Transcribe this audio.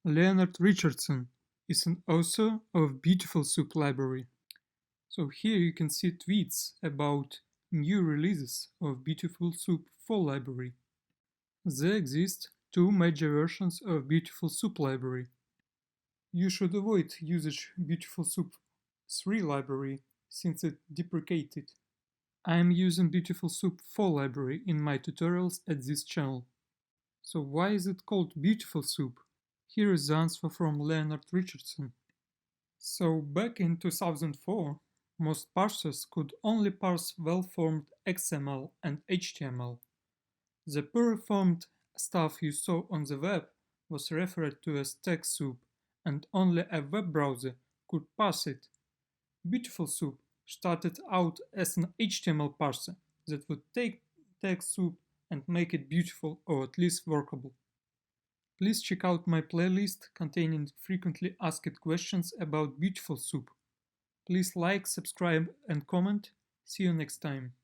Leonard Richardson is an author of BeautifulSoup library. So here you can see tweets about new releases of BeautifulSoup 4 library. There exist two major versions of BeautifulSoup library. You should avoid usage BeautifulSoup 3 library since it's deprecated. I am using BeautifulSoup 4 library in my tutorials at this channel. So why is it called BeautifulSoup? Here is the answer from Leonard Richardson. So back in 2004, most parsers could only parse well-formed XML and HTML. The poorly-formed stuff you saw on the web was referred to as text soup, and only a web browser could parse it. BeautifulSoup started out as an HTML parser that would take text soup and make it beautiful or at least workable. Please check out my playlist containing frequently asked questions about BeautifulSoup. Please like, subscribe and comment. See you next time.